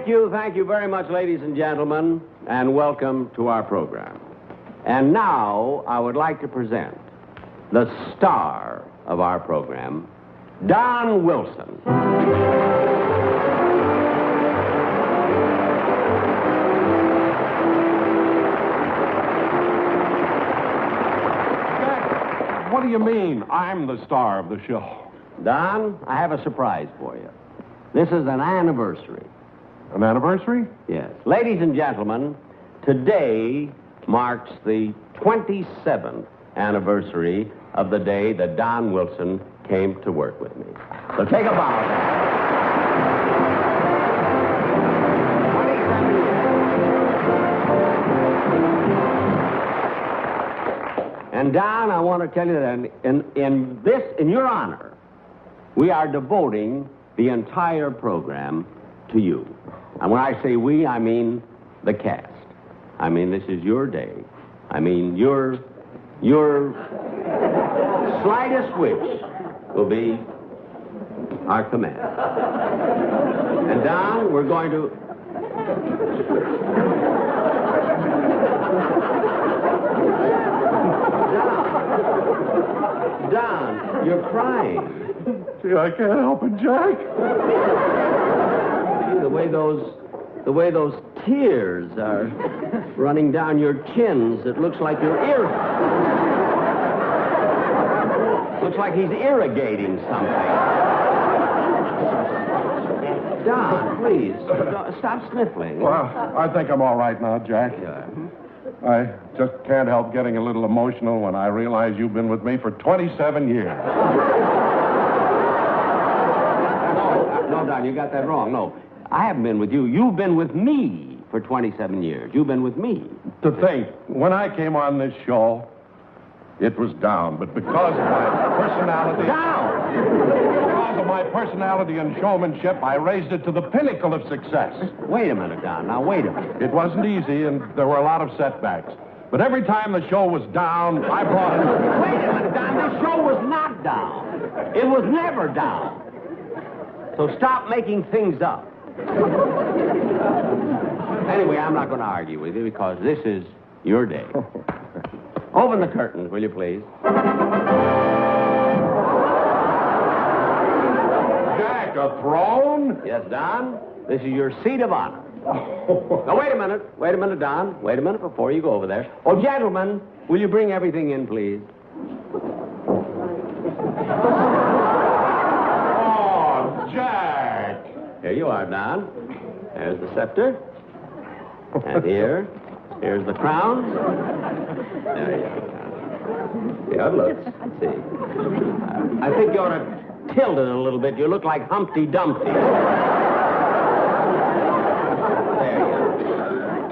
Thank you very much, ladies and gentlemen, and welcome to our program. And now I would like to present the star of our program, Don Wilson. What do you mean, I'm the star of the show? Don, I have a surprise for you. This is an anniversary. An anniversary? Yes. Ladies and gentlemen, today marks the 27th anniversary of the day that Don Wilson came to work with me. So take a bow. 27 years. And Don, I want to tell you that in your honor, we are devoting the entire program to you. And when I say we, I mean the cast. I mean, this is your day. I mean, your slightest wish will be our command. And Don, we're going to... Don, you're crying. See, I can't help it, Jack. The way those tears are running down your chins, it looks like your ear... Looks like he's irrigating something. Don, please, stop sniffling. Well, I think I'm all right now, Jack. Yeah. I just can't help getting a little emotional when I realize you've been with me for 27 years. No, Don, you got that wrong. No, I haven't been with you. You've been with me for 27 years. You've been with me. To think, when I came on this show, it was down, but because of my personality... Down! Because of my personality and showmanship, I raised it to the pinnacle of success. Wait a minute, Don. Now, wait a minute. It wasn't easy, and there were a lot of setbacks. But every time the show was down, I brought it... Wait a minute, Don. This show was not down. It was never down. So stop making things up. Anyway, I'm not going to argue with you because this is your day. Open the curtains, will you, please? Jack, a throne? Yes, Don. This is your seat of honor. Now, wait a minute. Wait a minute, Don. Wait a minute before you go over there. Oh, gentlemen, will you bring everything in, please? Oh, Jack. Here you are, Don. There's the scepter. And here's the crown. There you are. See how it looks. Let's see. I think you ought to tilt it a little bit. You look like Humpty Dumpty.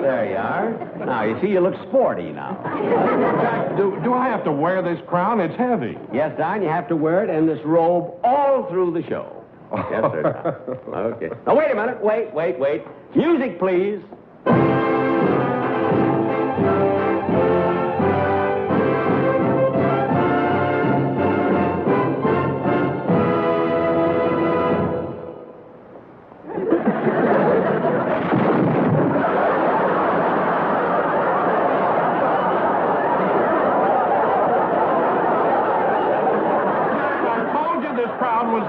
There you are. Now, you see, you look sporty now. Jack, do I have to wear this crown? It's heavy. Yes, Don, you have to wear it and this robe all through the show. Yes, sir, Don. Okay. Now, wait a minute. Wait. Music, please.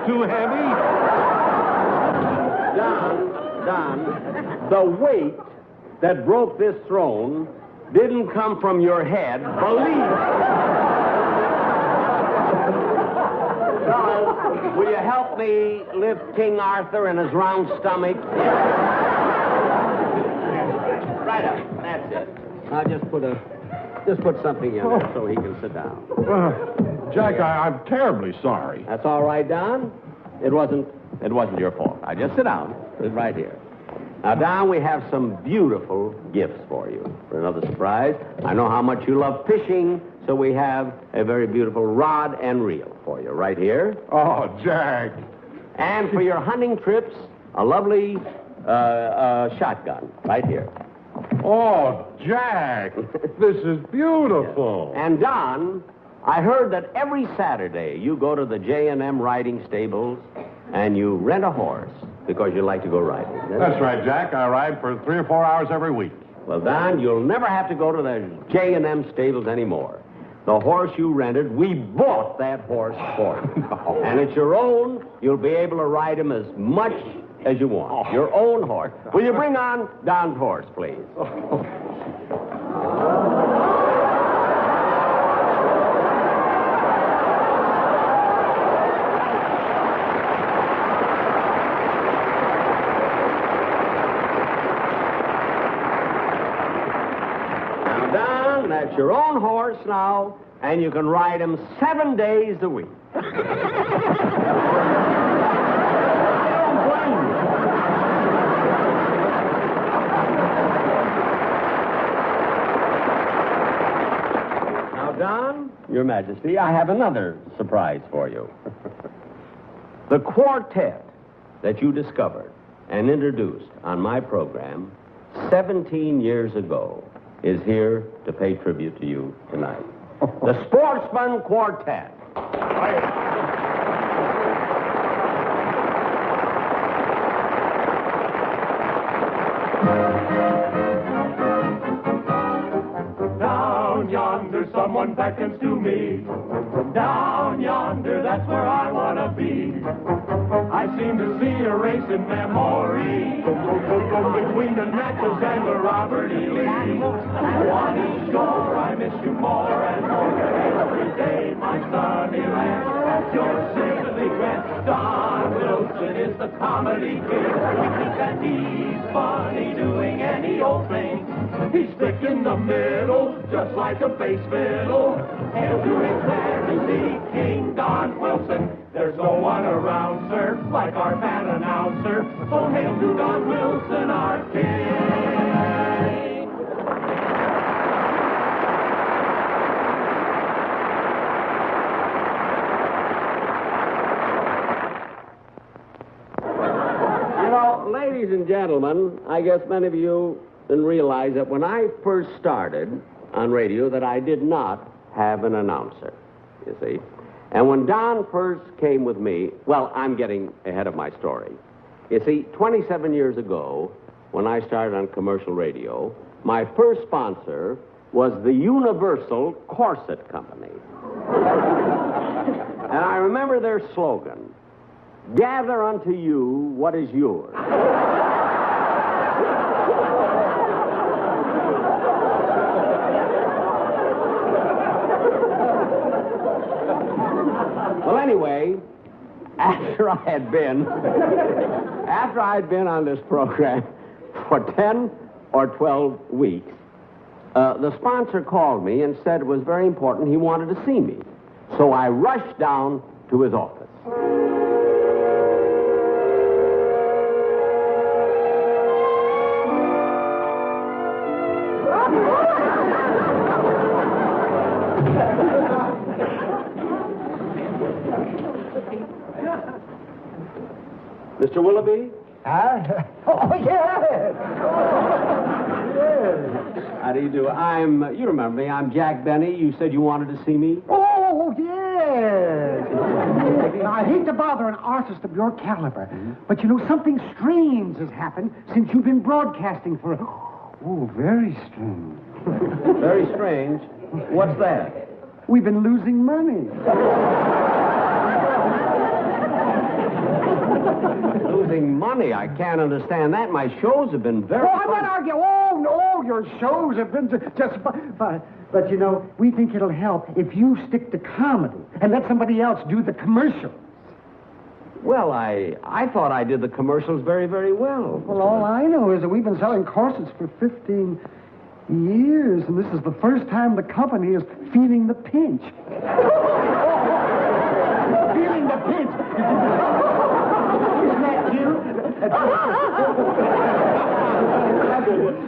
Too heavy? Don, the weight that broke this throne didn't come from your head, believe me. So, will you help me lift King Arthur and his round stomach? Right up. That's it. Now just put something in there so he can sit down. Jack, I'm terribly sorry. That's all right, Don. It wasn't your fault. Now, just sit down. Sit right here. Now, Don, we have some beautiful gifts for you. For another surprise, I know how much you love fishing, so we have a very beautiful rod and reel for you right here. Oh, Jack. And for your hunting trips, a lovely shotgun right here. Oh, Jack, this is beautiful. And, Don, I heard that every Saturday you go to the J&M riding stables and you rent a horse. because you like to go riding. Isn't it? That's right, Jack. I ride for 3 or 4 hours every week. Well, Don, you'll never have to go to the J&M stables anymore. The horse you rented, we bought that horse for you. No. And it's your own. You'll be able to ride him as much as you want. Your own horse. Will you bring on Don's horse, please? Now, Don, that's your own horse now, and you can ride him 7 days a week. Don, Your Majesty, I have another surprise for you. The quartet that you discovered and introduced on my program 17 years ago is here to pay tribute to you tonight. The Sportsman Quartet. Someone beckons to me. Down yonder, that's where I want to be. I seem to see a race in memory between the Natchez and the Robert E. Lee. On each shore, I miss you more and more every day, my sunny land. Your sympathy grant. Don Wilson is the comedy king. We think that he's funny doing any old thing. He's thick in the middle, just like a bass fiddle. Hail to his majesty, King Don Wilson. There's no one around, sir, like our fan announcer. So hail to Don Wilson, our king. You know, ladies and gentlemen, I guess many of you didn't realize that when I first started on radio that I did not have an announcer, you see. And when Don first came with me, well, I'm getting ahead of my story. You see, 27 years ago, when I started on commercial radio, my first sponsor was the Universal Corset Company. And I remember their slogan, "Gather unto you what is yours." Well, anyway, after I had been on this program for 10 or 12 weeks, the sponsor called me and said it was very important. He wanted to see me. So I rushed down to his office. Mr. Willoughby? Oh, yes. How do you do? You remember me, I'm Jack Benny. You said you wanted to see me? Oh, yes. Now, I hate to bother an artist of your caliber, but you know, something strange has happened since you've been broadcasting for... Oh, very strange. Very strange. What's that? We've been losing money. Losing money? I can't understand that. My shows have been very... Oh, I'm not arguing. Oh, no, your shows have been just... But, you know, we think it'll help if you stick to comedy and let somebody else do the commercials. Well, I thought I did the commercials very, very well. Well, all I know is that we've been selling corsets for 15 years, and this is the first time the company is feeling the pinch. Feeling the pinch. Isn't that you?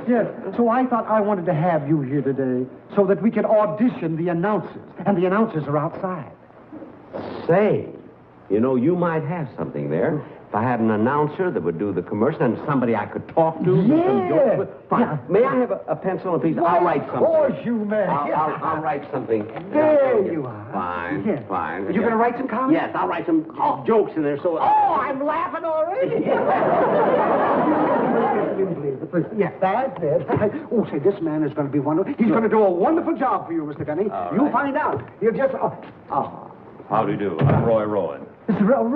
Yes, so I thought I wanted to have you here today so that we could audition the announcers, and the announcers are outside. Say, you know, you might have something there. if I had an announcer that would do the commercial and somebody I could talk to. Yeah. Some jokes with. Fine. Yeah. May I have a pencil and piece? I'll write something. Of course you may. I'll write something. There you are. Fine, Yeah. fine. You're going to write some comments? Yes, I'll write some jokes in there. So. Oh, I'm laughing already. Please. Yes, that's it. Oh, say, this man is going to be wonderful. He's going to do a wonderful job for you, Mr. Benny. You'll find out. He'll just... How do you do? I'm Roy Rowan. Rowan.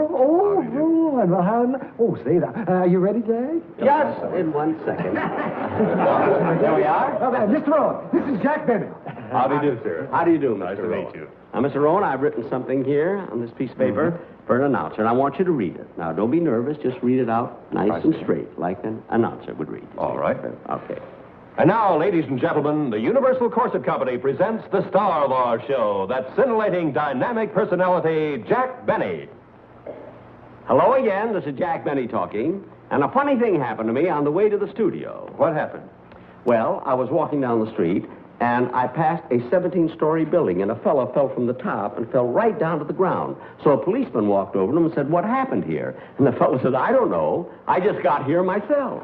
Oh, say that. Are you ready, Jay? Just in 1 second. There we are. Mr. Rowan, this is Jack Benny. How do you do, sir? How do you do, Mr. Nice to Rowan? meet you. Now, Mr. Rowan, I've written something here on this piece of paper for an announcer, and I want you to read it. Now, don't be nervous. Just read it out nice and straight, like an announcer would read. All right. Okay. And now, ladies and gentlemen, the Universal Corset Company presents the star of our show, that scintillating, dynamic personality, Jack Benny. Hello again. This is Jack Benny talking. And a funny thing happened to me on the way to the studio. What happened? Well, I was walking down the street, and I passed a 17-story building, and a fellow fell from the top and fell right down to the ground. So a policeman walked over to him and said, "What happened here?" And the fellow said, "I don't know. I just got here myself."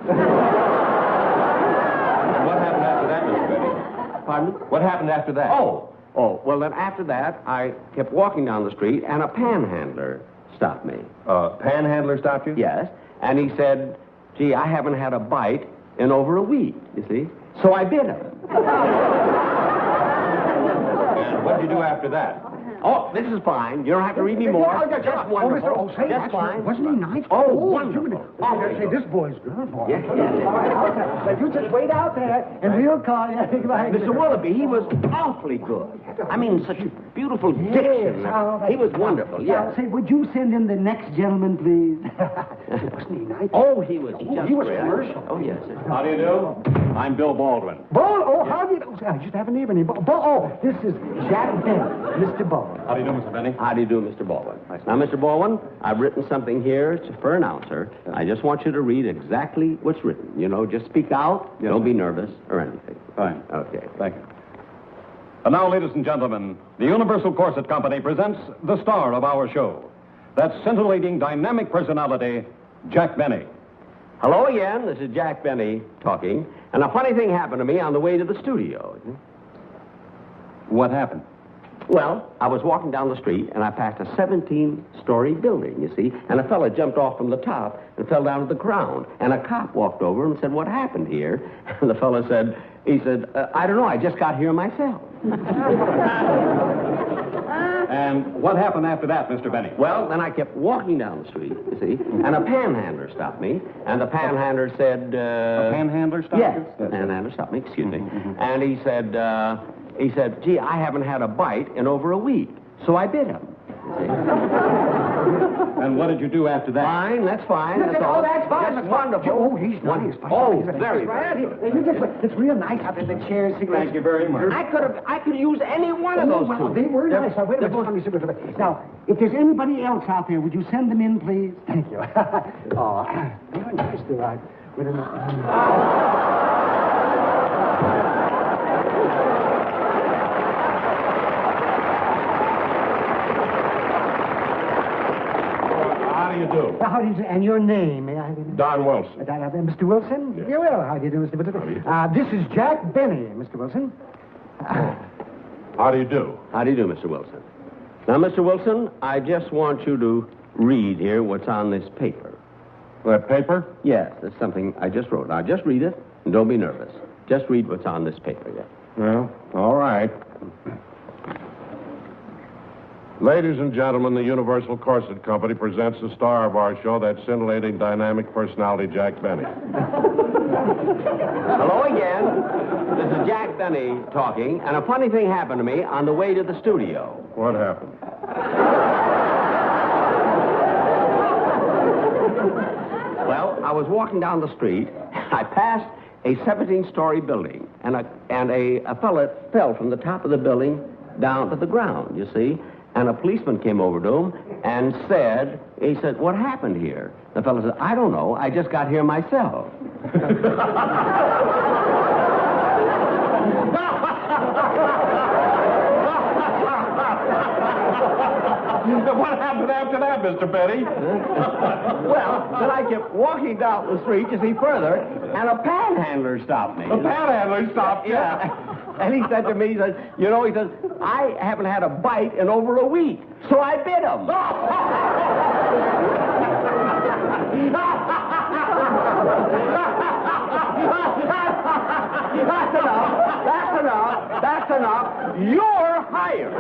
What happened after that, Mr. Benny? Pardon? What happened after that? Oh, well, then after that, I kept walking down the street, and a panhandler stopped me. Panhandler stopped you? Yes, and he said, "Gee, I haven't had a bite in over a week, you see." So I bit him. And what did you do after that? Oh, this is fine. You don't have to read me more. Just wonderful. Say, Just fine. Wasn't he nice? Oh, wonderful. Say, this boy's good, boy. Yes. But you just wait out there, and we'll call you. Mr. Willoughby, he was awfully good. I mean, such beautiful diction. He was wonderful, yes. Say, would you send in the next gentleman, please? Wasn't he nice? Oh, he was just he was great. commercial. Oh, yes. How do you do? I'm Bill Baldwin. Bull? Oh, how do you... Oh, I used to have a neighbor named Bull. Oh, this is Jack Benny, Mr. Bull. How do you do, Mr. Benny? How do you do, Mr. Baldwin? Now, Mr. Baldwin, I've written something here for an announcer. I just want you to read exactly what's written. You know, just speak out. Don't be nervous or anything. Fine. Okay. Thank you. And now, ladies and gentlemen, the Universal Corset Company presents the star of our show, that scintillating, dynamic personality, Jack Benny. Hello again. This is Jack Benny talking. And a funny thing happened to me on the way to the studio. What happened? Well, I was walking down the street, and I passed a 17-story building, you see, and a fella jumped off from the top and fell down to the ground. And a cop walked over and said, "What happened here?" And the fella said, "I don't know, I just got here myself." And what happened after that, Mr. Benny? Well, then I kept walking down the street, you see, and a panhandler stopped me, and the panhandler said... A panhandler stopped yes, you? the panhandler stopped me, excuse me. And he said, "Gee, I haven't had a bite in over a week." So I bit him. And what did you do after that? Fine, that's fine. That's Oh, all. that's fine. That's wonderful. Oh, he's nice. Oh, very, very good. It's real nice out there, the chairs. Thank you very much. I could use any one of those Well, two. they were nice. Now, wait a minute. Now, if there's anybody else out there, would you send them in, please? Thank you. Oh, they were nice, too. Wait a minute. How do you do? How do you do? And your name, may I have your name? Don Wilson. Mr. Wilson? Yes. Yeah, well, how do you do, Mr. Wilson? This is Jack Benny, Mr. Wilson. How do you do? How do you do, Mr. Wilson? Now, Mr. Wilson, I just want you to read here what's on this paper. That paper? Yes, that's something I just wrote. Now, just read it, and don't be nervous. Just read what's on this paper, yes. Well, all right. Ladies and gentlemen, the Universal Corset Company presents the star of our show, that scintillating, dynamic personality, Jack Benny. Hello again. This is Jack Benny talking, and a funny thing happened to me on the way to the studio. What happened? Well, I was walking down the street. I passed a 17-story building, and a fella fell from the top of the building down to the ground, you see. And a policeman came over to him and said, "What happened here?" The fellow said, "I don't know. I just got here myself." What happened after that, Mr. Benny? Well, then I kept walking down the street to see further, and a panhandler stopped me. The panhandler stopped you? Yeah. And he said to me, he says, I haven't had a bite in over a week, so I bit him. That's enough. You're hired.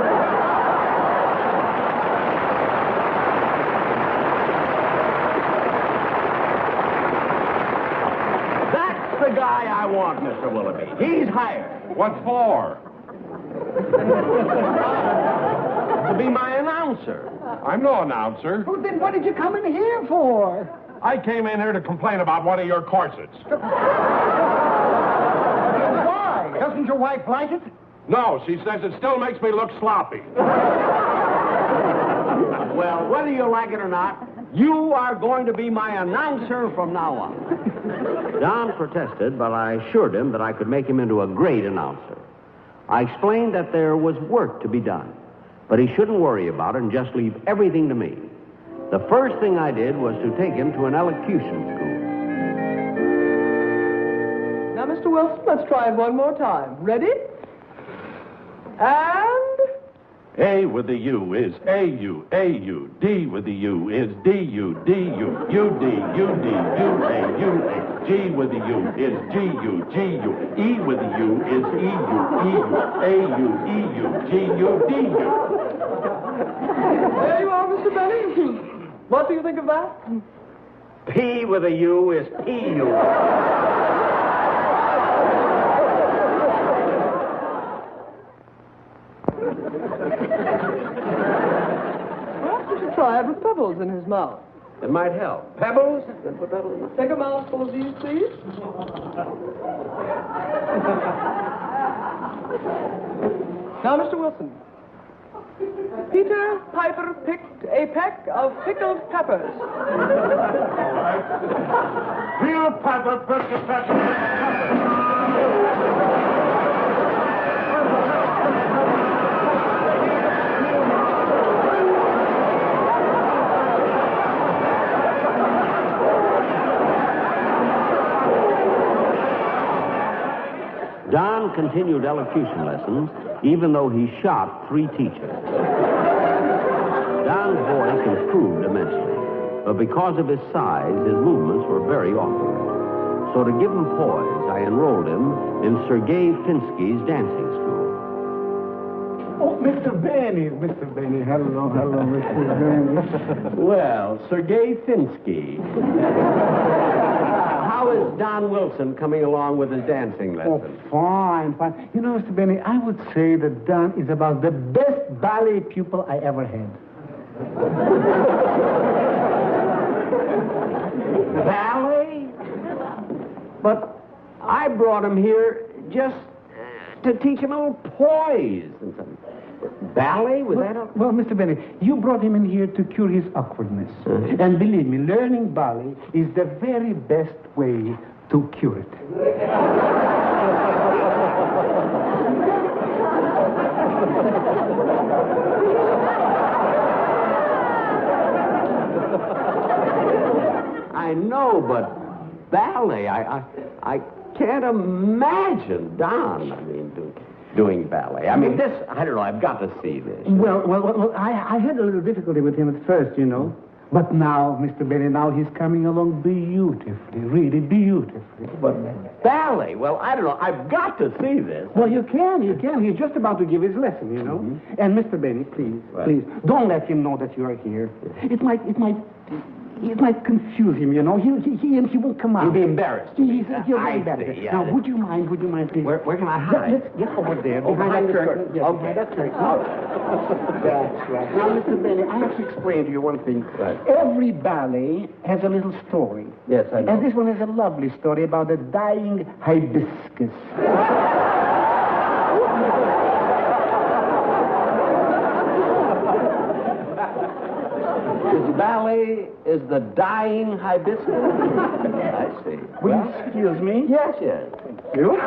That's the guy I want, Mr. Willoughby. He's hired. What for? To be my announcer. I'm no announcer. Well, then what did you come in here for? I came in here to complain about one of your corsets. Why? Doesn't your wife like it? No, she says it still makes me look sloppy. Well, whether you like it or not, you are going to be my announcer from now on. Don protested, but I assured him that I could make him into a great announcer. I explained that there was work to be done, but he shouldn't worry about it and just leave everything to me. The first thing I did was to take him to an elocution school. Now, Mr. Wilson, let's try it one more time. Ready? And... A with the U is A-U, A-U. D with the U is D-U, D-U. U-D, U-D, U-A, U-A. G with the U is G-U, G-U. E with the U is E-U, E-U. A-U, E-U, G-U, D-U. There you are, Mr. Benny. What do you think of that? P with a U is P-U. Perhaps you should try it with pebbles in his mouth. It might help. Pebbles? Take a mouthful of these, please. Now, Mr. Wilson. Peter Piper picked a peck of pickled peppers. Peter Piper picked a peck of peppers. Don continued elocution lessons, even though he shot 3 teachers. Don's voice improved immensely, but because of his size, his movements were very awkward. So to give him poise, I enrolled him in Sergei Finsky's dancing school. Oh, Mr. Benny. Mr. Benny. Hello, Mr. Benny. Well, Sergei Finsky. How is Don Wilson coming along with his dancing lessons? Oh, fine. You know, Mr. Benny, I would say that Don is about the best ballet pupil I ever had. Ballet? But I brought him here just to teach him a little poise and something. Ballet? Was that a... Well, Mr. Benny, you brought him in here to cure his awkwardness. And believe me, learning ballet is the very best way to cure it. I know, but ballet, I can't imagine Don, doing ballet. I mean, this, I don't know, I've got to see this. Well, I had a little difficulty with him at first, you know. But now, Mr. Benny, now he's coming along beautifully, really beautifully. But ballet, well, I don't know, I've got to see this. Well, you can. He's just about to give his lesson, you know. Mm-hmm. And Mr. Benny, please, don't let him know that you are here. It might confuse him, you know. He won't come out. He'll be embarrassed. He'll be embarrassed. Yeah. Now, would you mind, please? Where can I hide? Let's get over there, behind the curtain. Yes, okay. Behind that curtain. That's right. Now, Mr. Benny, I have to explain to you one thing. Right. Every ballet has a little story. Yes, I know. And this one has a lovely story about a dying hibiscus. This ballet is the dying hibiscus? I see. Will you excuse me? Yes. Thank you.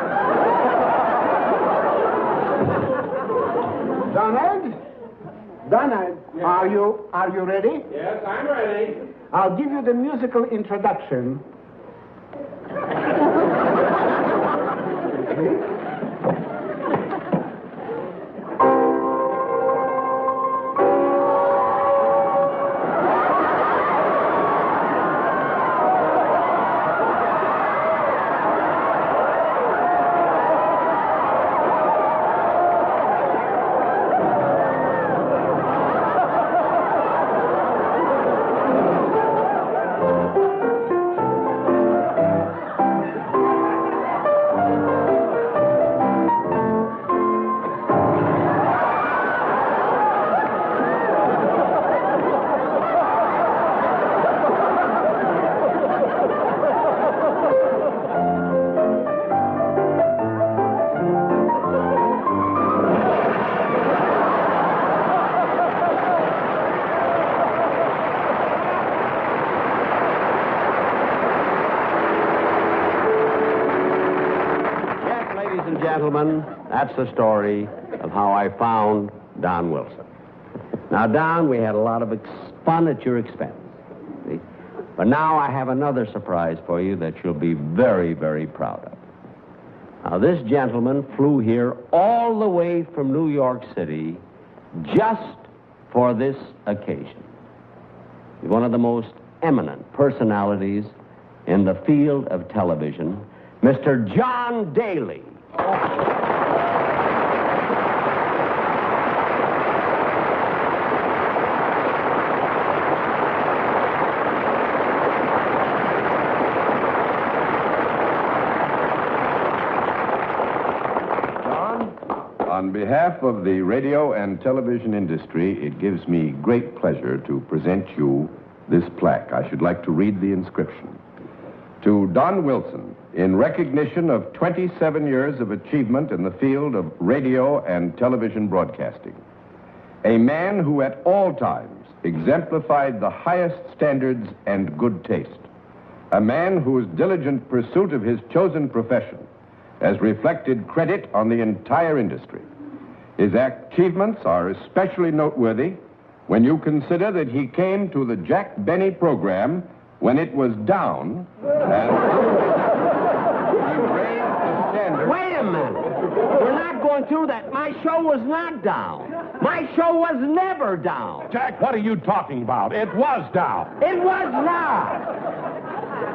Donna, are you ready? Yes, I'm ready. I'll give you the musical introduction. Gentlemen, that's the story of how I found Don Wilson. Now, Don, we had a lot of fun at your expense. See? But now I have another surprise for you that you'll be very, very proud of. Now, this gentleman flew here all the way from New York City just for this occasion. He's one of the most eminent personalities in the field of television, Mr. John Daly. On behalf of the radio and television industry, it gives me great pleasure to present you this plaque. I should like to read the inscription. To Don Wilson, in recognition of 27 years of achievement in the field of radio and television broadcasting. A man who at all times exemplified the highest standards and good taste. A man whose diligent pursuit of his chosen profession has reflected credit on the entire industry. His achievements are especially noteworthy when you consider that he came to the Jack Benny program when it was down and he raised the standard. Wait a minute. We're not going through that. My show was not down. My show was never down. Jack, what are you talking about? It was down. It was not.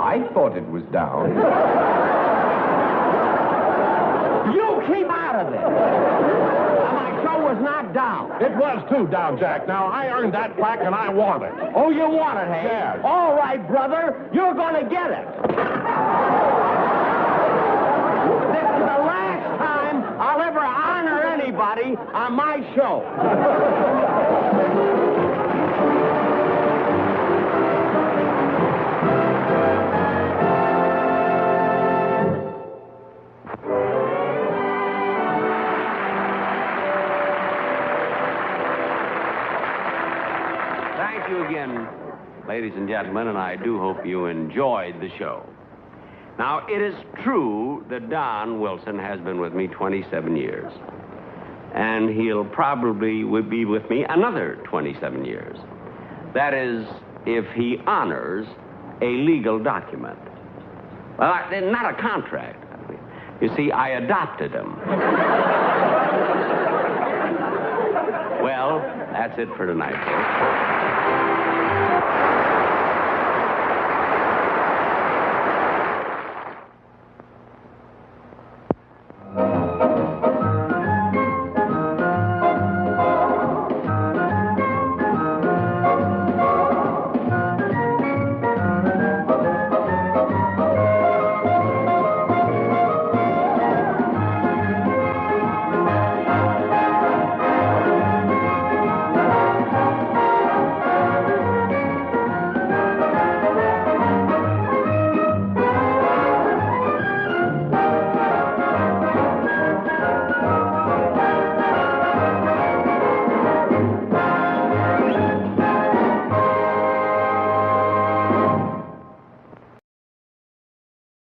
I thought it was down. You keep out of it. My show was not down. It was too down, Jack. Now, I earned that plaque and I want it. Oh, you want it, hey? Yes. All right, brother. You're going to get it. This is the last time I'll ever honor anybody on my show. Thank you again, ladies and gentlemen, and I do hope you enjoyed the show. Now, it is true that Don Wilson has been with me 27 years, and he'll probably be with me another 27 years. That is, if he honors a legal document. Well, not a contract. You see, I adopted him. Well, that's it for tonight, folks.